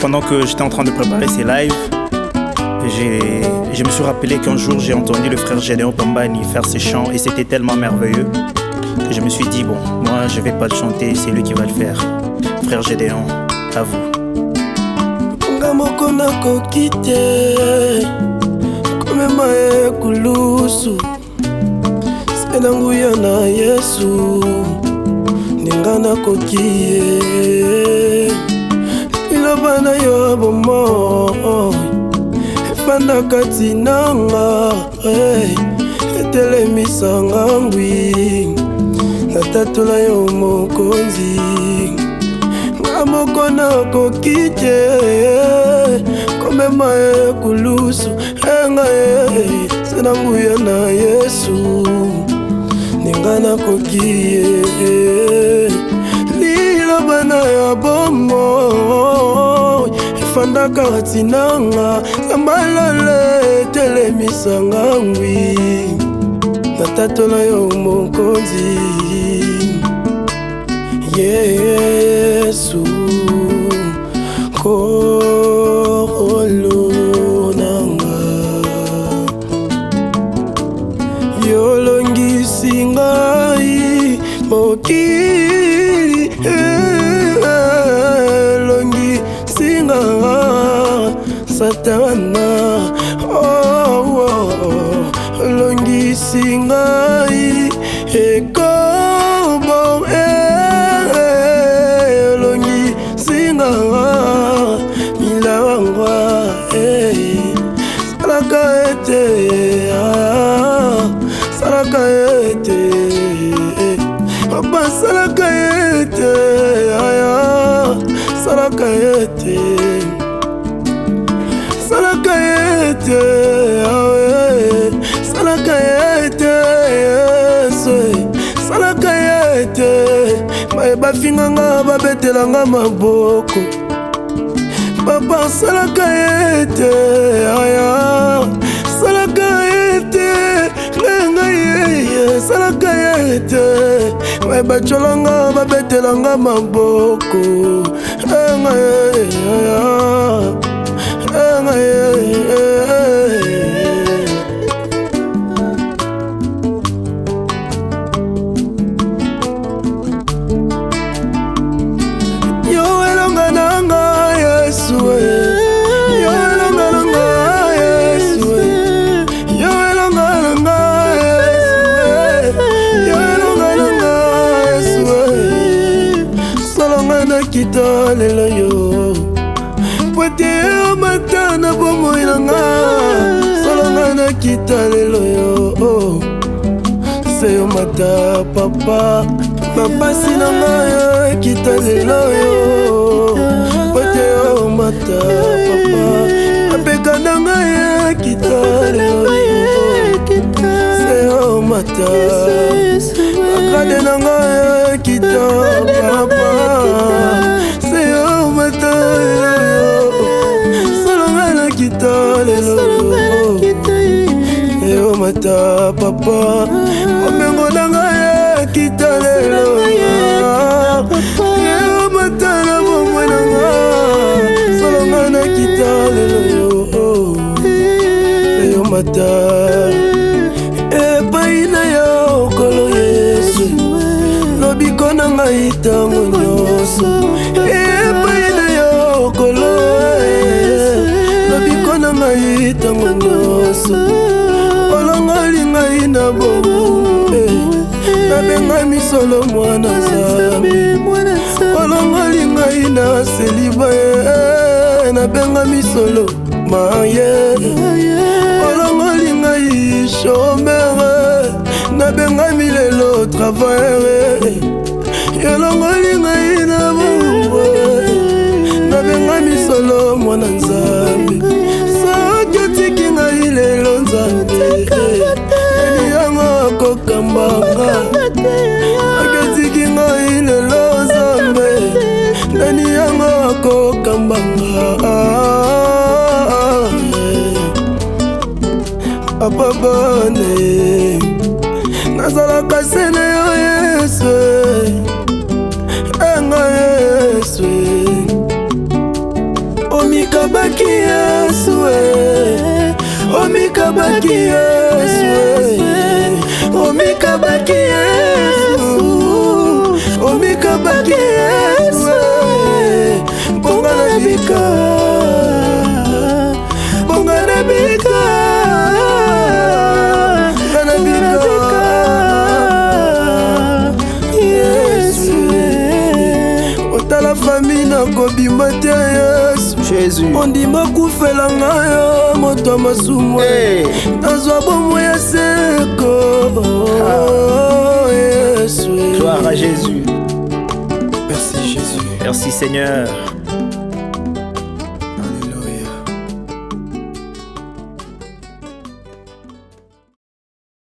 pendant que j'étais en train de préparer ces lives, je me suis rappelé qu'un jour j'ai entendu le frère Gédéon Tombani faire ses chants et c'était tellement merveilleux que je me suis dit bon, moi je vais pas le chanter, c'est lui qui va le faire. Frère Gédéon, à vous. Ngamoko nakoki te komema ekulusu se na nguya na Yesu ndinga nakoki ye iloba na yo bomoi efanda kati nanga etelemisanga ngwi natatola yo mokonzi ngamoko nakoki te komema ekulusu enga se na nguya na Yesu ndinga nakoki ye liloba na ya bomoi efandaka kati nanga zamalale etelemisanga ngwi natatola yo mokonzi Yesu kolo nanga yolongisi ngai mokili elongisi ngai satana elongisi ngai ekobo milangwa salaka ete salaka ete papa salaka ete salaka ete salaka ete salaka ete salaka ete bafinganga babetelanga maboko papa salaka ete salaka ete ngenga ye salaka ete bacholanga babetelanga maboko enga kita lelo yo pote yo mata na bomoi nanga salonga na kita lelo yo se yo mata papa mapasi nanga yo kita lelo yo pote yo mata papa apeka nanga yo kita lelo yo se yo mata akade nanga yo kita papa mata papa omengo nanga ya kita lelo yo mata na bomoi nanga salonga na kita lelo yo mata epai na yo kolo Yesu lobiko nanga itango nyonso epai na yo kolo lobiko nanga itango nyonso olongolingai na bomu nabenga misolo mwana Nzambe olongolingai na seliba nabenga misolo maye olongolingai chomere nabenga milelo travaillere yolongolingai na bomu nabenga misolo mwana Nzambe soki otiki ngai lelo Nzambe nani yango akokambanga akotiki ngai lelo Nzambe nani yango akokambanga papa bone nazalaka se na yo Yesu enga Yesu baki Yesu, omika baki Yesu, omika baki Yesu, bonga na bika, bonga na bika, na bika Yesu, otala famille na kobima te Yesu. Jésus, ondima kufela ngayo moto masumu nazwa bomo ya seko. Gloire à Jésus. Merci Jésus. Merci Seigneur.